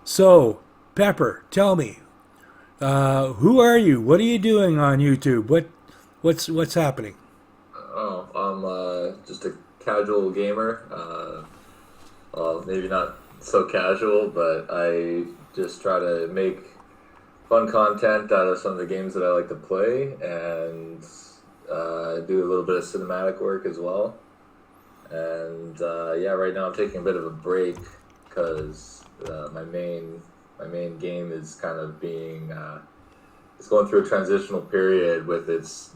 So, Pepper, tell me, who are you? What are you doing on YouTube? What's happening? Oh, I'm just a casual gamer. Well, maybe not so casual, but I just try to make fun content out of some of the games that I like to play, and do a little bit of cinematic work as well. And yeah, right now I'm taking a bit of a break because my main game is kind of being it's going through a transitional period with its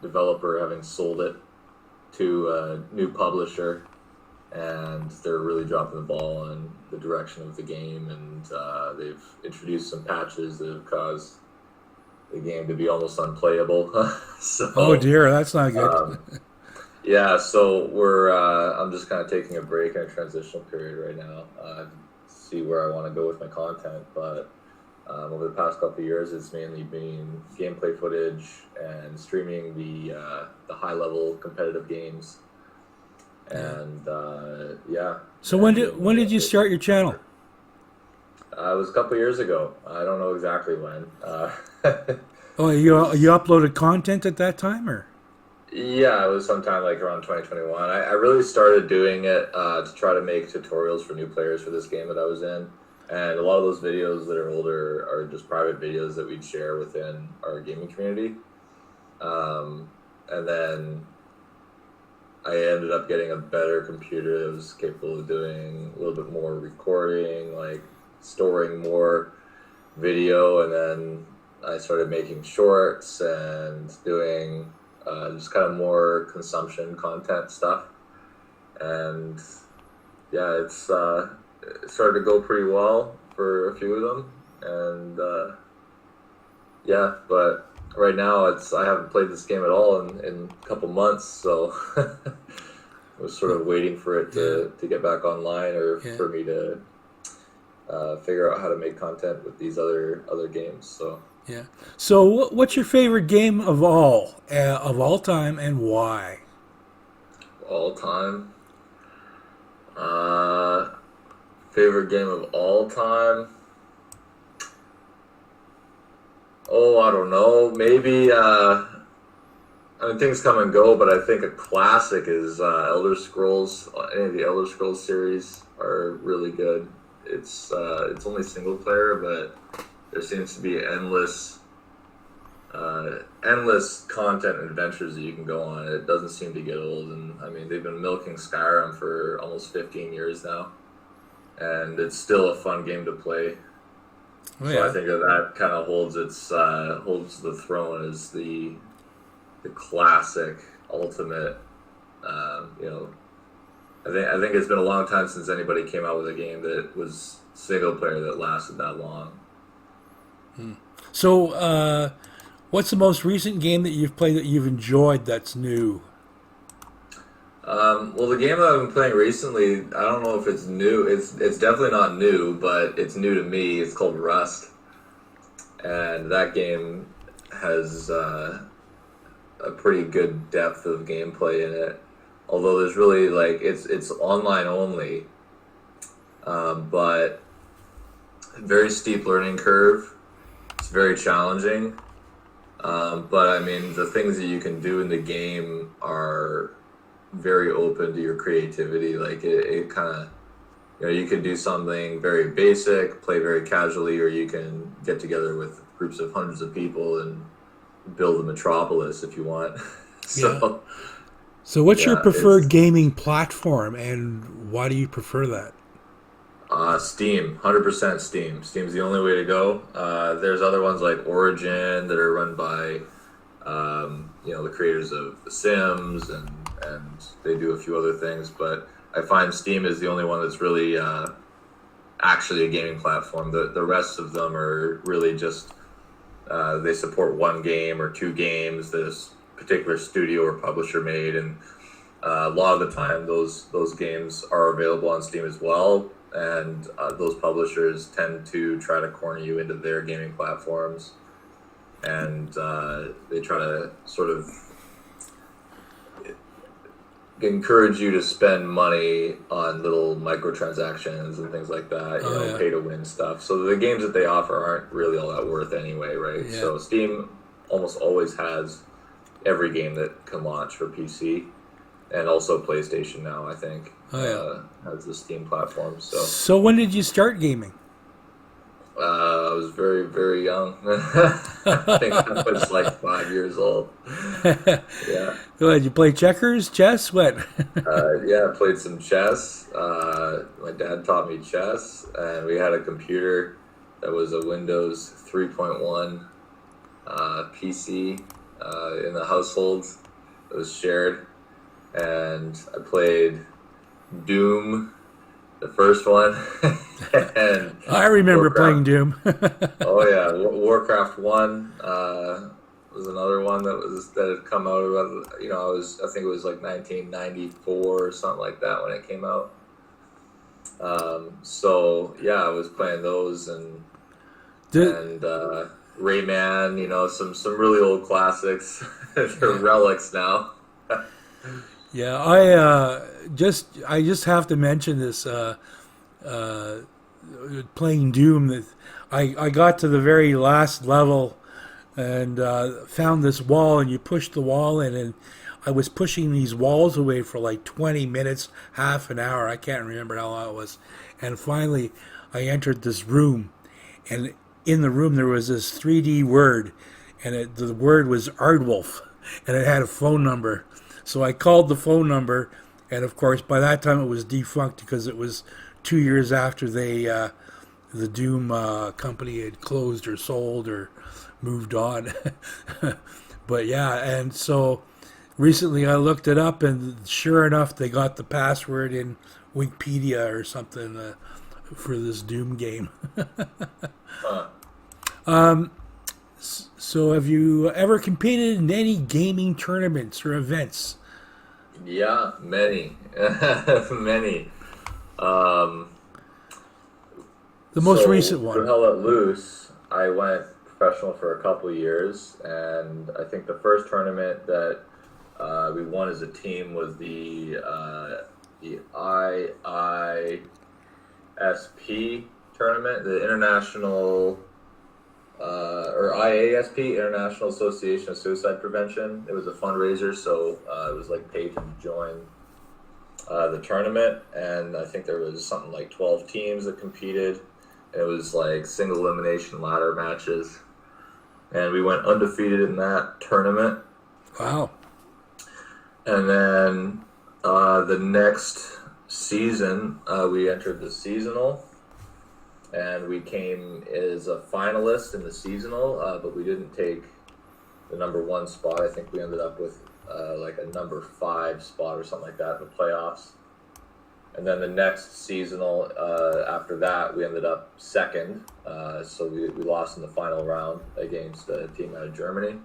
developer having sold it to a new publisher, and they're really dropping the ball on the direction of the game, and they've introduced some patches that have caused the game to be almost unplayable. Oh so dear, that's not good. um, yeah, so we're I'm just kind of taking a break in a transitional period right now. See where I want to go with my content, but over the past couple of years, it's mainly been gameplay footage and streaming the high level competitive games, Yeah. and yeah, So when and did doing when did you start your channel? it was a couple of years ago. I don't know exactly when. It Oh, you was uploaded content at that time, or? Yeah, it was sometime like around 2021. I really started doing it to try to make tutorials for new players for this game that I was in. And a lot of those videos that are older are just private videos that we'd share within our gaming community. And then I ended up getting a better computer that was capable of doing a little bit more recording, like storing more video. And then I started making shorts and doing just kind of more consumption content stuff. And yeah, it started to go pretty well for a few of them. And yeah, but right now I haven't played this game at all in a couple months, so I was sort of waiting for it Yeah, to get back online, or yeah, for me to figure out how to make content with these other games. So yeah. So what's your favorite game of all time, and why? all time, uh, favorite game of all time. Oh, I don't know. Maybe I mean, things come and go, but I think a classic is Elder Scrolls. Any of the Elder Scrolls series are really good. It's only single player, but there seems to be endless content and adventures that you can go on. It doesn't seem to get old, and I mean they've been milking Skyrim for almost 15 years now, and it's still a fun game to play. Oh So I yeah, think that kind of holds the throne as the classic ultimate. You know, I think it's been a long time since anybody came out with a game that was single player that lasted that long. so what's the most recent game that you've played that you've enjoyed that's new? Well, the game that I've been playing recently, I don't know if it's new. It's definitely not new, but it's new to me. It's called Rust, and that game has a pretty good depth of gameplay in it. Although there's really like it's online only, but very steep learning curve. It's very challenging. But I mean, the things that you can do in the game are very open to your creativity. Like it kind of, you can do something very basic, play very casually, or you can get together with groups of hundreds of people and build a metropolis if you want. Yeah. So So what's your yeah, preferred it's gaming platform, and why do you prefer that? Steam, 100% Steam. Steam's the only way to go. There's other ones like Origin that are run by the creators of The Sims, and they do a few other things. But I find Steam is the only one that's really actually a gaming platform. The rest of them are really just they support one game or two games that this particular studio or publisher made, and a lot of the time those games are available on Steam as well. And those publishers tend to try to corner you into their gaming platforms, and they try to sort of encourage you to spend money on little microtransactions and things like that, Oh yeah, pay to win stuff. So the games that they offer aren't really all that worth anyway, right? yeah. So Steam almost always has every game that can launch for PC, and also PlayStation now, I think, Oh yeah. has the Steam platform. So So when did you start gaming? I was very, very young. I think I was like 5 years old. Yeah. Did you play checkers, chess? What? Yeah, I played some chess. My dad taught me chess, and we had a computer that was a Windows 3.1 PC in the household. It was shared, and I played Doom, the first one, and I remember playing Warcraft. Doom. Oh yeah, Warcraft 1 was another one that had come out about, I think it was like 1994 or something like that when it came out. So yeah, I was playing those Did, and Rayman, some really old classics. They're yeah. relics now. Yeah, I just have to mention this uh, playing Doom. That I got to the very last level and found this wall, and you push the wall in, and I was pushing these walls away for like 20 minutes, half an hour. I can't remember how long it was, and finally I entered this room, and in the room there was this 3D word, and the word was Ardwolf, and it had a phone number. So I called the phone number, and of course by that time it was defunct because it was 2 years after the Doom company had closed or sold or moved on. But yeah, and so recently I looked it up, and sure enough, they got the password in Wikipedia or something for this Doom game. Huh. So, have you ever competed in any gaming tournaments or events? Yeah, many, many. Um, The most so recent for one. Hell Let Loose, I went professional for a couple of years, and I think the first tournament that we won as a team was the IISP tournament, the International or IASP, International Association of Suicide Prevention. It was a fundraiser, so it was like paid to join the tournament, and I think there was something like 12 teams that competed. It was like single elimination ladder matches, and we went undefeated in that tournament. Wow. And then the next season, we entered the seasonal, and we came as a finalist in the seasonal, but we didn't take the number one spot. I think we ended up with like a number 5 spot or something like that in the playoffs. And then the next seasonal, after that, we ended up second. So we lost in the final round against a team out of Germany.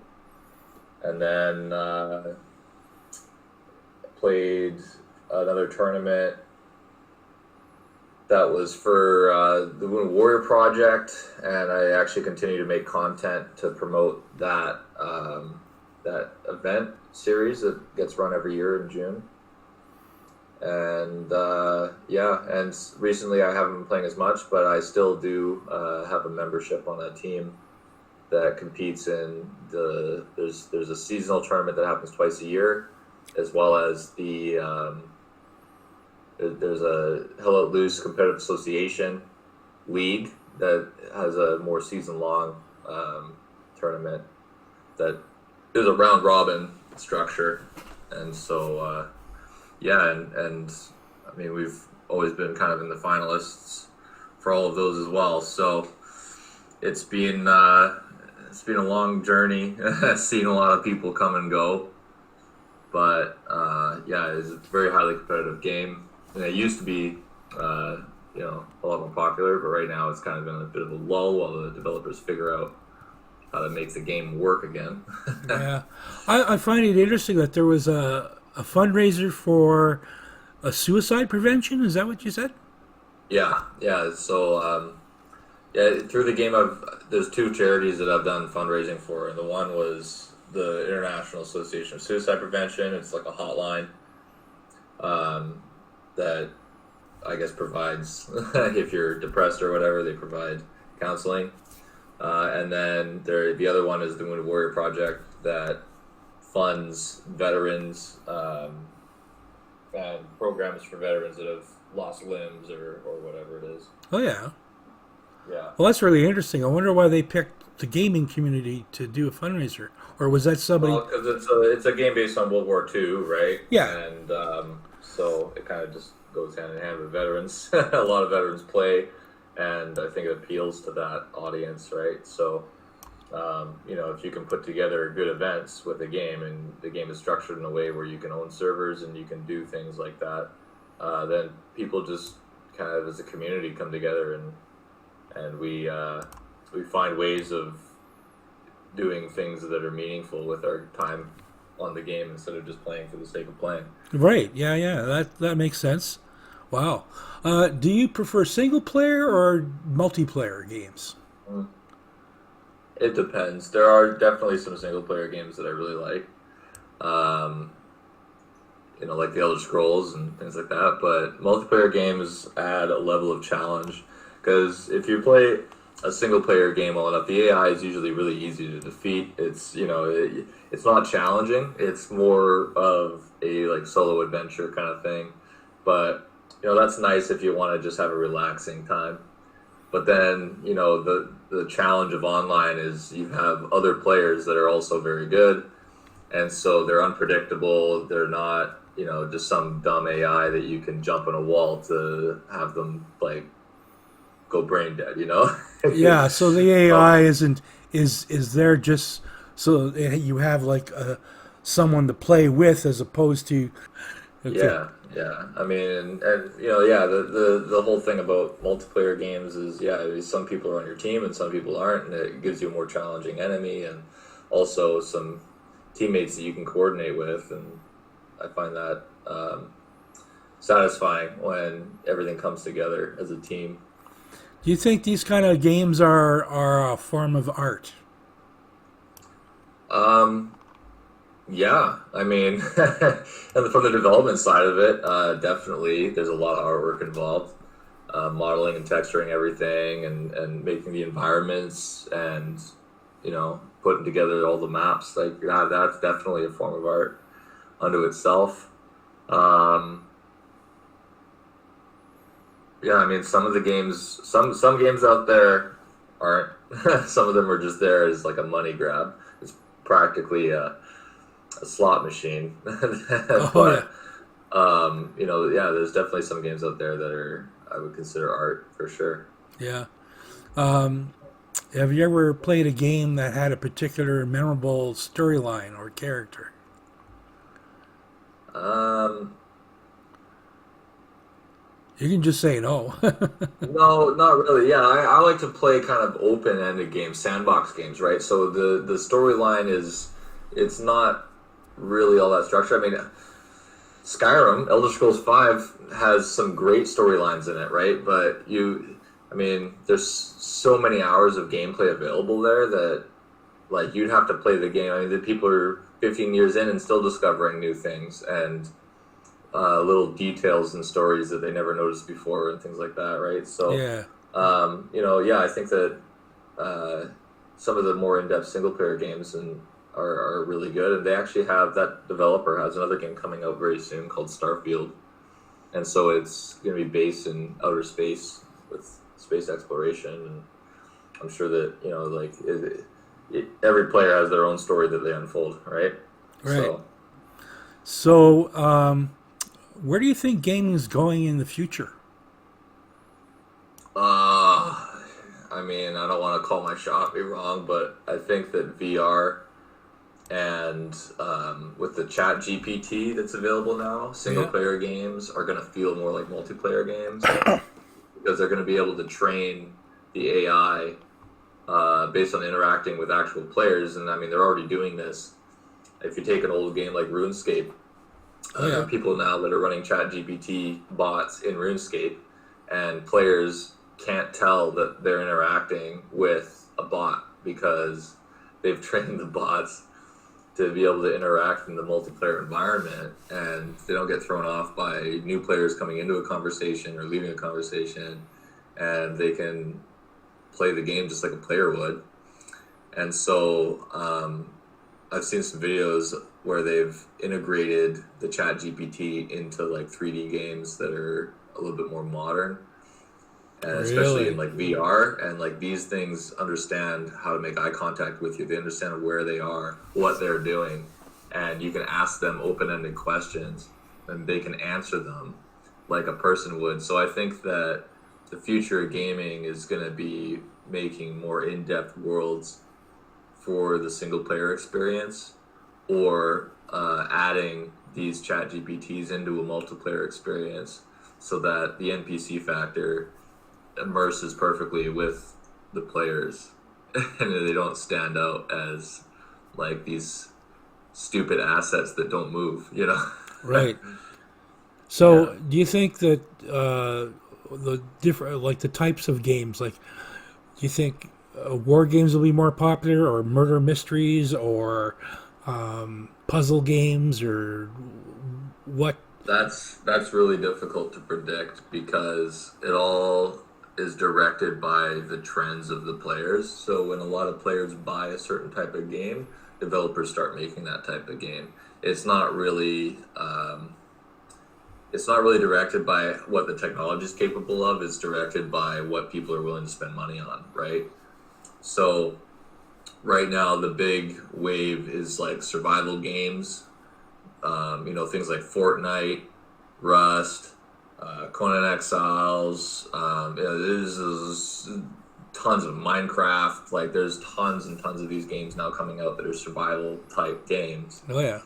And then played another tournament that was for the Wounded Warrior Project, and I actually continue to make content to promote that that event series that gets run every year in June. And yeah, and recently I haven't been playing as much, but I still do have a membership on that team that competes in there's a seasonal tournament that happens twice a year, as well as there's a Hell Let Loose Competitive Association League that has a more season-long tournament that is a round-robin structure. And so, yeah, and I mean, we've always been kind of in the finalists for all of those as well. So it's been a long journey, seen a lot of people come and go. But yeah, it's a very highly competitive game. And it used to be, a lot more popular, but right now it's kind of in a bit of a lull while the developers figure out how to make the game work again. Yeah. I find it interesting that there was a fundraiser for a suicide prevention. Is that what you said? Yeah. So, yeah, through the game, there's 2 charities that I've done fundraising for, and the one was the International Association of Suicide Prevention. It's like a hotline that I guess provides if you're depressed or whatever, they provide counseling. And then the other one is the Wounded Warrior Project that funds veterans and programs for veterans that have lost limbs or whatever it is. Oh yeah. Yeah. Well, that's really interesting. I wonder why they picked the gaming community to do a fundraiser, or was that somebody? Well, because it's a game based on World War II, right? Yeah. And so it kind of just goes hand in hand with veterans. A lot of veterans play, and I think it appeals to that audience, right? So, if you can put together good events with a game, and the game is structured in a way where you can own servers and you can do things like that, then people just kind of as a community come together and we find ways of doing things that are meaningful with our time on the game instead of just playing for the sake of playing. Right. Yeah. Yeah. That makes sense. Wow. Do you prefer single player or multiplayer games? It depends. There are definitely some single player games that I really like. Um, like the Elder Scrolls and things like that. But multiplayer games add a level of challenge because if you play a single player game well enough, the AI is usually really easy to defeat. It's it's not challenging. It's more of a like solo adventure kind of thing. But that's nice if you want to just have a relaxing time. But then the challenge of online is you have other players that are also very good, and so they're unpredictable. They're not just some dumb AI that you can jump on a wall to have them like go brain dead. Yeah. So the AI is there just so you have like someone to play with as opposed to. Okay. Yeah. I mean, and yeah, the whole thing about multiplayer games is some people are on your team and some people aren't, and it gives you a more challenging enemy and also some teammates that you can coordinate with, and I find that satisfying when everything comes together as a team. Do you think these kind of games are a form of art? Yeah, I mean, and from the development side of it, definitely there's a lot of artwork involved, modeling and texturing everything, and making the environments, and putting together all the maps. Like that's definitely a form of art unto itself. Yeah, I mean, some of the games, some games out there aren't. Some of them are just there as like a money grab. It's practically a slot machine. Oh, But there's definitely some games out there that are I would consider art for sure. yeah. Have you ever played a game that had a particular memorable storyline or character? Um, You can just say no. no, not really. Yeah, I like to play kind of open-ended games, sandbox games, right? So the storyline it's not really all that structured. I mean, Skyrim, Elder Scrolls V has some great storylines in it, right? But there's so many hours of gameplay available there that, like, you'd have to play the game. I mean, the people are 15 years in and still discovering new things and little details and stories that they never noticed before and things like that, right? So, Yeah. I think that some of the more in-depth single-player games are really good, and they actually have that developer has another game coming out very soon called Starfield, and so it's going to be based in outer space with space exploration, and I'm sure that every player has their own story that they unfold, right? Right. So, where do you think gaming is going in the future? I mean, I don't want to call my shot be wrong, but I think that VR and with the Chat GPT that's available now, single player games are going to feel more like multiplayer games because they're going to be able to train the AI based on interacting with actual players. And I mean, they're already doing this. If you take an old game like RuneScape, there are people now that are running Chat GPT bots in RuneScape, and players can't tell that they're interacting with a bot because they've trained the bots to be able to interact in the multiplayer environment, and they don't get thrown off by new players coming into a conversation or leaving a conversation, and they can play the game just like a player would. And so I've seen some videos where they've integrated the chat GPT into like 3D games that are a little bit more modern, and especially in Really? like VR. And like these things understand how to make eye contact with you. They understand where they are, what they're doing, and you can ask them open-ended questions, and they can answer them like a person would. So I think that the future of gaming is going to be making more in-depth worlds for the single-player experience, or adding these chat GPTs into a multiplayer experience so that the NPC factor immerses perfectly with the players and they don't stand out as like these stupid assets that don't move, you know? Right. Yeah. So, do you think that the different, like the types of games, like, do you think war games will be more popular, or murder mysteries, or puzzle games, or what? That's really difficult to predict because it all is directed by the trends of the players. So when a lot of players buy a certain type of game, developers start making that type of game. It's not really it's not really directed by what the technology is capable of. It's directed by what people are willing to spend money on, right? So right now the big wave is like survival games, things like Fortnite, Rust, Conan Exiles. There's tons of Minecraft. Like, there's tons and tons of these games now coming out that are survival type games. Oh yeah,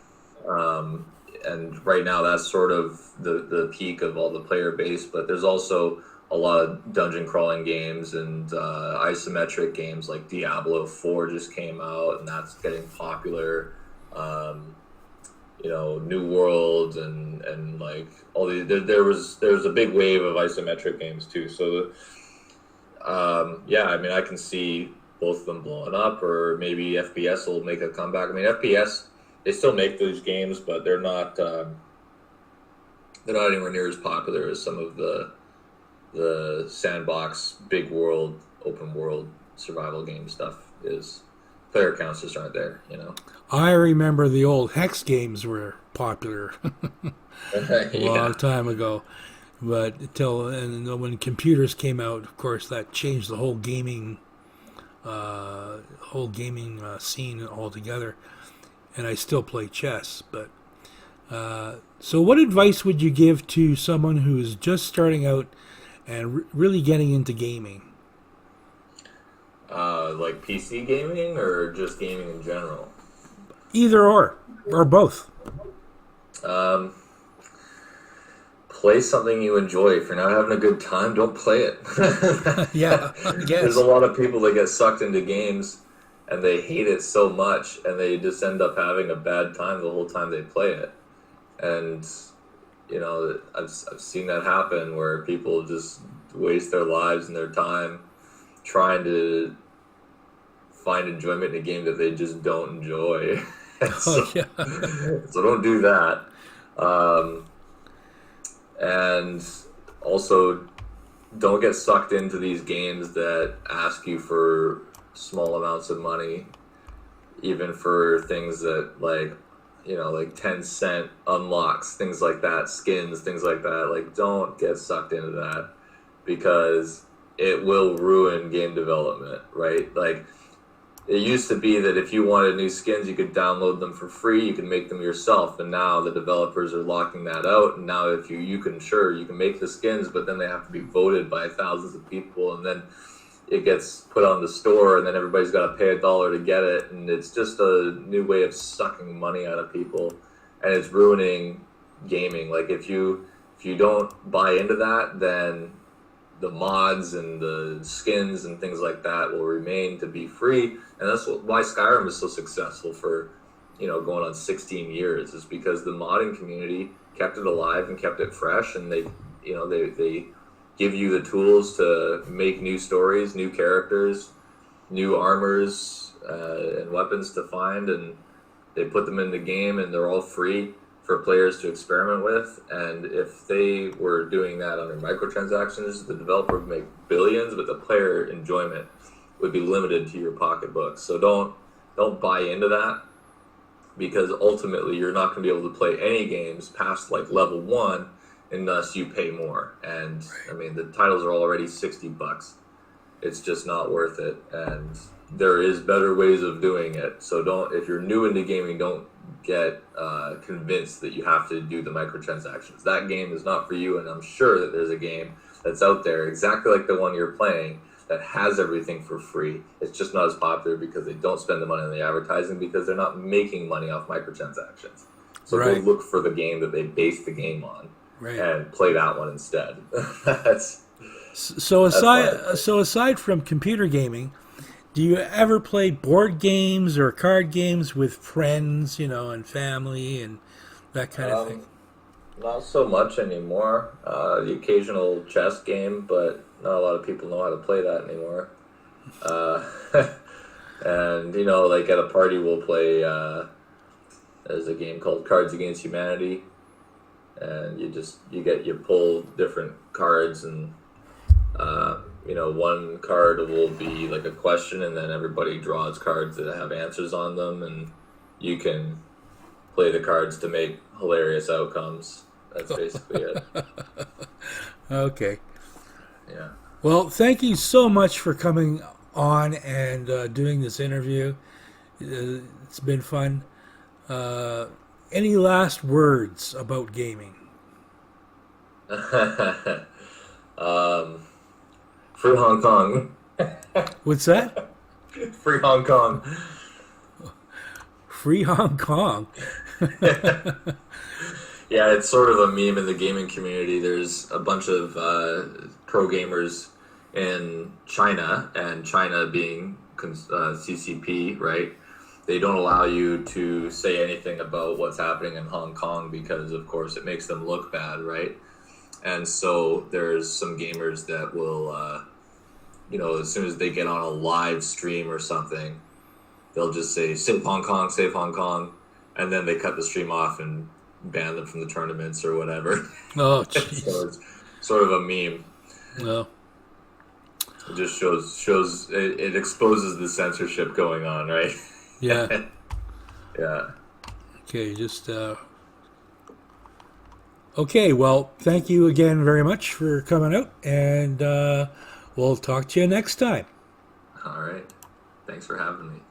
And right now, that's sort of the peak of all the player base. But there's also a lot of dungeon crawling games and isometric games like Diablo 4 just came out, and that's getting popular. New World and like all these. There was a big wave of isometric games too. So yeah, I mean, I can see both of them blowing up, or maybe FPS will make a comeback. I mean, FPS, they still make those games, but they're not anywhere near as popular as some of the sandbox, big world, open world survival game stuff is. Player counts just aren't there, you know. I remember the old hex games were popular a long Yeah. time ago, but when computers came out, of course, that changed the whole gaming scene altogether. And I still play chess, but so what advice would you give to someone who's just starting out and really getting into gaming? Like PC gaming or just gaming in general? Either or both. Um, Play something you enjoy. If you're not having a good time, don't play it. Yeah, I There's a guess. lot of people that get sucked into games and they hate it so much and they just end up having a bad time the whole time they play it. And, I've seen that happen where people just waste their lives and their time trying to find enjoyment in a game that they just don't enjoy. And Oh so, yeah. so don't do that. Um, and also, don't get sucked into these games that ask you for small amounts of money, even for things that like 10-cent unlocks, things like that, skins, things like that. Like, don't get sucked into that because it will ruin game development, right? Like, it used to be that if you wanted new skins, you could download them for free. You can make them yourself, and now the developers are locking that out. And now, if you can make the skins, but then they have to be voted by thousands of people, and then it gets put on the store, and then everybody's got to pay $1 to get it, and it's just a new way of sucking money out of people, and it's ruining gaming. Like, if you don't buy into that, then the mods and the skins and things like that will remain to be free, and that's why Skyrim is so successful for going on 16 years, is because the modding community kept it alive and kept it fresh, and they give you the tools to make new stories, new characters, new armors, and weapons to find, and They put them in the game, and they're all free for players to experiment with. And if they were doing that under microtransactions, the developer would make billions, but the player enjoyment would be limited to your pocketbook. So don't buy into that, because ultimately you're not going to be able to play any games past like level 1 unless you pay more. And I mean, the titles are already $60. It's just not worth it. And there is better ways of doing it. So if you're new into gaming, don't get convinced that you have to do the microtransactions. That game is not for you, and I'm sure that there's a game that's out there exactly like the one you're playing that has everything for free. It's just not as popular because they don't spend the money on the advertising, because they're not making money off microtransactions. So Right. go look for the game that they base the game on, Right. and play that one instead. So aside from computer gaming, do you ever play board games or card games with friends, and family and that kind of thing? Not so much anymore. The occasional chess game, but not a lot of people know how to play that anymore. And like at a party, we'll play. There's a game called Cards Against Humanity, and you pull different cards, and one card will be like a question, and then everybody draws cards that have answers on them, and you can play the cards to make hilarious outcomes. That's basically it. Okay. Yeah. Well, thank you so much for coming on and doing this interview. It's been fun. Any last words about gaming? Free Hong Kong. What's that? Free Hong Kong. Free Hong Kong. Yeah, it's sort of a meme in the gaming community. There's a bunch of pro gamers in China, and China being CCP, right? They don't allow you to say anything about what's happening in Hong Kong because, of course, it makes them look bad, right? And so there's some gamers that will, as soon as they get on a live stream or something, they'll just say, save Hong Kong, and then they cut the stream off and ban them from the tournaments or whatever. Oh, So jeez. it's sort of a meme. No. It just shows it exposes the censorship going on, right? Yeah. Yeah. Okay, Okay, well, thank you again very much for coming out, and we'll talk to you next time. All right. Thanks for having me.